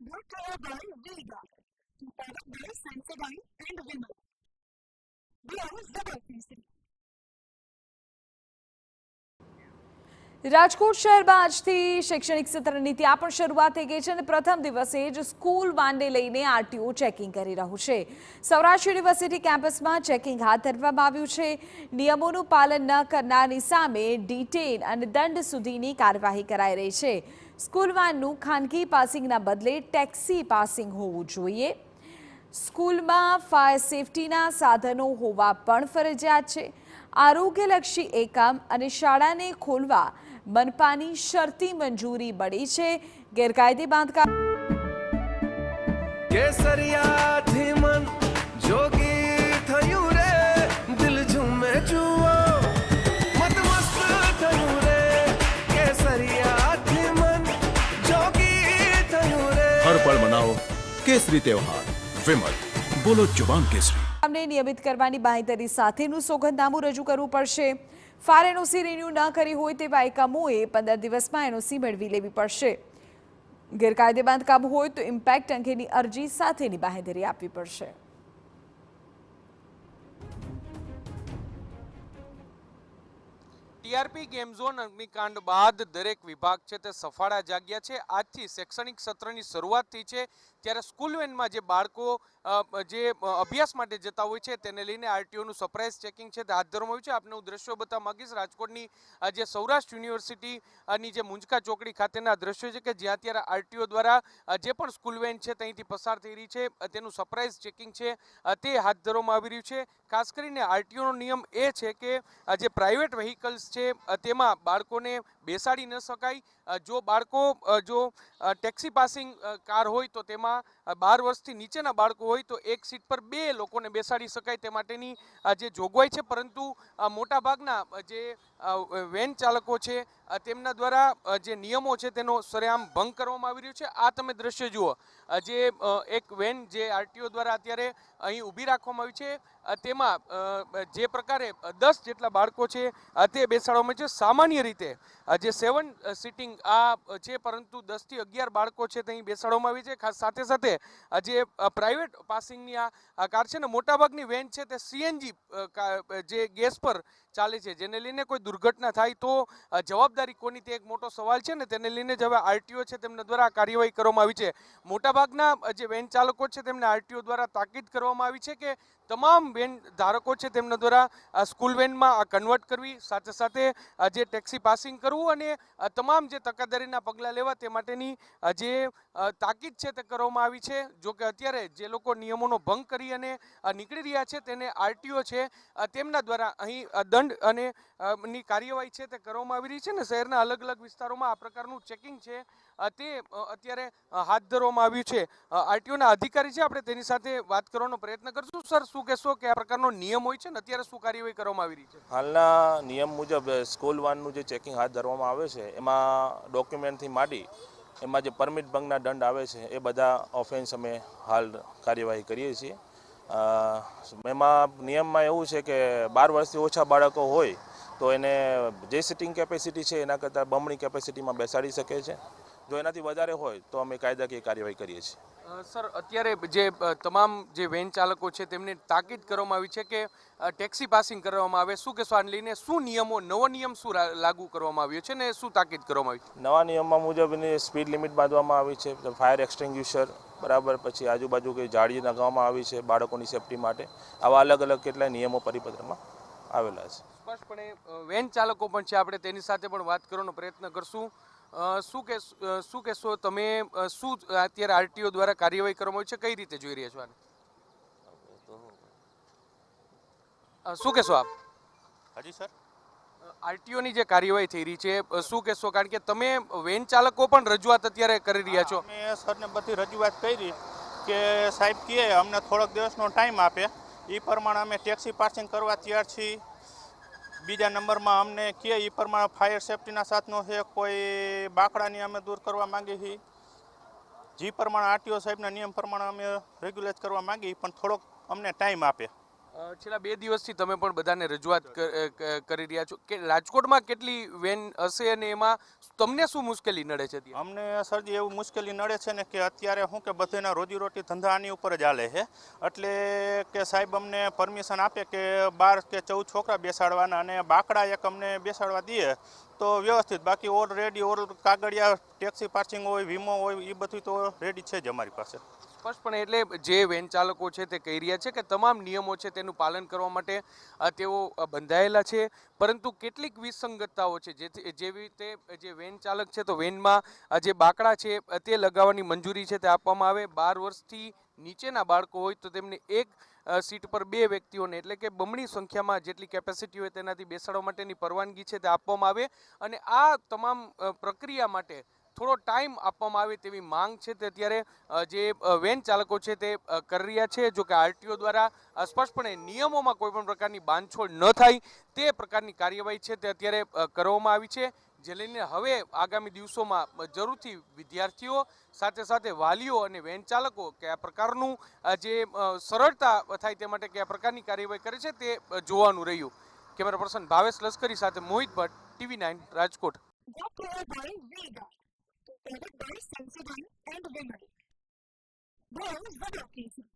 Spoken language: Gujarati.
brought to you by Vega, powered by Sensodyne and Vimal. We are Double 360. Rajkot શહેરમાં આજથી શૈક્ષણિક સત્રની ત્યાં પણ શરૂઆત થઈ ગઈ છે અને પ્રથમ દિવસે જ સ્કૂલ વાનને લઈને આરટીઓ ચેકિંગ કરી રહ્યું છે. સૌરાષ્ટ્ર યુનિવર્સિટી કેમ્પસમાં ચેકિંગ હાથ ધરવામાં આવ્યું છે. નિયમોનું પાલન ન કરનારની સામે ડિટેન અને દંડ સુધીની કાર્યવાહી કરાઈ રહી છે. સ્કૂલ વાનનું ખાનગી પાસિંગના બદલે ટેક્સી પાસિંગ હોવું જોઈએ. સ્કૂલમાં ફાયર સેફટીના સાધનો હોવા પણ ફરજિયાત છે. આરોગ્યલક્ષી એકમ અને શાળાને ખોલવા મનપાની શરતી મંજૂરી મળી છે. ગેરકાયદે બાંધકામ કેસરિયાથી મન જોગી થયું રે, દિલ ઝૂમે જુઓ મત મસ્ત થયું રે, કેસરિયાથી મન જોગી થયું રે. હર પળ મનાવો કેસરી તહેવાર. વિમલ, બોલો જુબાન કેસરી. અમને નિયમિત કરવાની બાંહેધરી સાથેનું સોગંદનામું રજૂ કરવું પડશે. ફાયર એનઓસી રિન્યુ ન કરી હોય તેવા એકમોએ 15 દિવસમાં એનઓસી મેળવી લેવી પડશે. ગેરકાયદે બાંધકામ હોય તો ઇમ્પેક્ટ અંગેની અરજી સાથેની બાંહેધરી આપવી પડશે. ટીઆરપી ગેમ ઝોન અગ્નિકાંડ બાદ દરેક વિભાગ છે તે સફાળા જાગ્યા છે. આજથી શૈક્ષણિક સત્રની શરૂઆત થઈ છે ત્યારે સ્કૂલ વેનમાં જે બાળકો જે અભ્યાસ માટે જતા હોય છે તેને લઈને આરટીઓનું સરપ્રાઇઝ ચેકિંગ છે તે હાથ ધરવામાં આવ્યું છે. આપને હું દ્રશ્યો બતાવવા માંગીશ. રાજકોટની જે સૌરાષ્ટ્ર યુનિવર્સિટીની જે મુંજકા ચોકડી ખાતેના દ્રશ્યો છે કે જ્યાં અત્યારે આરટીઓ દ્વારા જે પણ સ્કૂલ વેન છે ત્યાંથી પસાર થઈ રહી છે તેનું સરપ્રાઇઝ ચેકિંગ છે તે હાથ ધરવામાં આવી રહ્યું છે. ખાસ કરીને આરટીઓનો નિયમ એ છે કે જે પ્રાઇવેટ વ્હીકલ્સ છે તેમાં બાળકોને બેસાડી ન શકાય. જો બાળકો જો ટેક્સી પાસિંગ કાર હોય તો તેમાં 12 વર્ષથી નીચેના બાળકો હોય તો એક સીટ પર 2 લોકોને બેસાડી શકાય તે માટેની જે જોગવાઈ છે. પરંતુ મોટાભાગના જે વેન ચાલકો છે તેમના દ્વારા જે નિયમો છે તેનો સરેઆમ ભંગ કરવામાં આવી રહ્યો છે. આ તમે દ્રશ્ય જુઓ, જે એક વેન જે આરટીઓ દ્વારા અત્યારે અહીં ઊભી રાખવામાં આવી છે તેમાં જે પ્રકારે 10 જેટલા બાળકો છે તે બેસાડવામાં છે. સામાન્ય રીતે જે 7 સીટિંગ આ છે પરંતુ 10 થી 11 બાળકો છે તે અહીં બેસાડવામાં આવી છે. ખાસ સાથે સાથે જે પ્રાઇવેટ પાસિંગની આ કાર છે ને મોટાભાગની વેન છે તે સીએનજી જે ગેસ પર ચાલે છે, જેને લઈને કોઈ દુર્ઘટના થાય તો જવાબદારી કોની તે એક મોટો સવાલ છે ને તેને લઈને જ હવે આરટીઓ છે તેમના દ્વારા કાર્યવાહી કરવામાં આવી છે. મોટાભાગના જે વેન ચાલકો છે તેમને આરટીઓ દ્વારા તાકીદ કરવામાં આવી છે કે તમામ વેન ધારકો છે તેમના દ્વારા સ્કૂલ વેનમાં કન્વર્ટ કરવી, સાથે સાથે જે ટેક્સી પાસિંગ કરવું અને તમામ જે તકેદારીના પગલાં લેવા તે માટેની જે તાકીદ છે તે કરવામાં આવી છે. જો કે અત્યારે જે લોકો નિયમોનો ભંગ કરી અને નીકળી રહ્યા છે તેને આરટીઓ છે તેમના દ્વારા અહીં દંડ અને ની કાર્યવાહી છે તે કરવામાં આવી રહી છે ને શહેરના અલગ અલગ વિસ્તારોમાં આ પ્રકારનું ચેકિંગ છે તે અત્યારે હાથ ધરવામાં આવ્યું છે. આરટીઓના અધિકારી છે, આપણે તેની સાથે વાત કરવાનો પ્રયત્ન કરશું. સર, શું કહેશો કે આ પ્રકારનો નિયમ હોય છે ને અત્યારે શું કાર્યવાહી કરવામાં આવી રહી છે? હાલના નિયમ મુજબ સ્કૂલ વાનનું જે ચેકિંગ હાથ ધરવામાં આવે છે એમાં ડોક્યુમેન્ટથી માંડી એમાં જે પરમિટ ભંગના દંડ આવે છે એ બધા ઓફેન્સ અમે હાલ કાર્યવાહી કરીએ છીએ. એમાં નિયમમાં એવું છે કે 12 વર્ષથી ઓછા બાળકો હોય તો એને જે સિટિંગ કેપેસિટી છે એના કરતાં બમણી કેપેસિટીમાં બેસાડી શકે છે. જો એનાથી વધારે હોય તો અમે કાયદાકીય કાર્યવાહી કરીએ છીએ. સર, અત્યારે જે તમામ જે વેન ચાલકો છે તેમને તાકીદ કરવામાં આવી છે કે ટેક્સી પાસિંગ કરવામાં આવે. શું કહેશો આને લઈને? શું નિયમો, નવો નિયમ શું લાગુ કરવામાં આવ્યો છે ને શું તાકીદ કરવામાં આવી છે? નવા નિયમમાં મુજબ એની સ્પીડ લિમિટ બાંધવામાં આવી છે, ફાયર એક્સટિંગ્યુશર બરાબર, પછી આજુબાજુ કંઈ જાળી લગાવવામાં આવી છે બાળકોની સેફટી માટે. આવા અલગ અલગ કેટલાય નિયમો પરિપત્રમાં આવેલા છે. સ્પષ્ટપણે વેન ચાલકો પણ છે, આપણે તેની સાથે પણ વાત કરવાનો પ્રયત્ન કરશું. શું કહેશો તમે? શું અત્યારે આરટીઓ દ્વારા કાર્યવાહી કરવામાં આવી છે, કઈ રીતે જોઈ રહ્યા છો આને? શું કહેશો આપ? હાજી સર, આરટીઓની જે કાર્યવાહી થઈ રહી છે શું કહેશો? કારણ કે તમે વેન ચાલકો પણ રજૂઆત અત્યારે કરી રહ્યા છો. અમે સરને બધી રજૂઆત કરી કે સાહેબ કહે અમને થોડોક દિવસનો ટાઈમ આપે, એ પ્રમાણે અમે ટેક્સી પાસિંગ કરવા તૈયાર છીએ. બીજા નંબરમાં અમને કહે એ પ્રમાણે ફાયર સેફટીના સાધનો છે, કોઈ બાકડાની અમે દૂર કરવા માંગીએ છીએ. જે પ્રમાણે આરટીઓ સાહેબના નિયમ પ્રમાણે અમે રેગ્યુલેટ કરવા માંગીએ પણ થોડોક અમને ટાઈમ આપે. છેલ્લા 2 દિવસથી તમે પણ બધાને રજૂઆત કરી રહ્યા છો કે રાજકોટમાં કેટલી વેન હશે અને એમાં તમને શું મુશ્કેલી નડે છે ત્યાં? અમને સરજી એવું મુશ્કેલી નડે છે ને કે અત્યારે શું કે બધાના રોજીરોટી ધંધા આની ઉપર જ હાલે છે, એટલે કે સાહેબ અમને પરમિશન આપે કે 12 કે 14 છોકરા બેસાડવાના અને બાકડા એક અમને બેસાડવા દઈએ તો વ્યવસ્થિત, બાકી ઓલરેડી કાગળિયા ટેક્સી પાર્કિંગ હોય, વીમો હોય, એ બધું તો રેડી છે જ અમારી પાસે. સ્પષ્ટપણે એટલે જે વેન ચાલકો છે તે કહી રહ્યા છે કે તમામ નિયમો છે તેનું પાલન કરવા માટે તેઓ બંધાયેલા છે, પરંતુ કેટલીક વિસંગતતાઓ છે જેવી રીતે જે વેન ચાલક છે તો વેનમાં જે બાકડા છે તે લગાવવાની મંજૂરી છે તે આપવામાં આવે. 12 વર્ષથી નીચેના બાળકો હોય તો તેમને એક સીટ પર 2 વ્યક્તિઓને એટલે કે બમણી સંખ્યામાં જેટલી કેપેસિટી હોય તેનાથી બેસાડવા માટેની પરવાનગી છે તે આપવામાં આવે અને આ તમામ પ્રક્રિયા માટે થોડો ટાઈમ આપવામાં આવે તેવી માંગ છે તે અત્યારે જે વેન ચાલકો છે તે કરી રહ્યા છે. જો કે આરટીઓ દ્વારા સ્પષ્ટપણે નિયમોમાં કોઈ પણ પ્રકારની બાંધછોડ ન થાય તે પ્રકારની કાર્યવાહી છે તે અત્યારે કરવામાં આવી છે, જે લઈને હવે આગામી દિવસોમાં જરૂરથી વિદ્યાર્થીઓ સાથે સાથે વાલીઓ અને વેન ચાલકો કે આ પ્રકારનું જે સરળતા થાય તે માટે કયા પ્રકારની કાર્યવાહી કરે છે તે જોવાનું રહ્યું. કેમેરા પર્સન ભાવેશ લશ્કરી સાથે મોહિત Bhatt, TV9 Rajkot. Brought to you by Vega, prepared by Sensodyne and Vimal. Browse web application.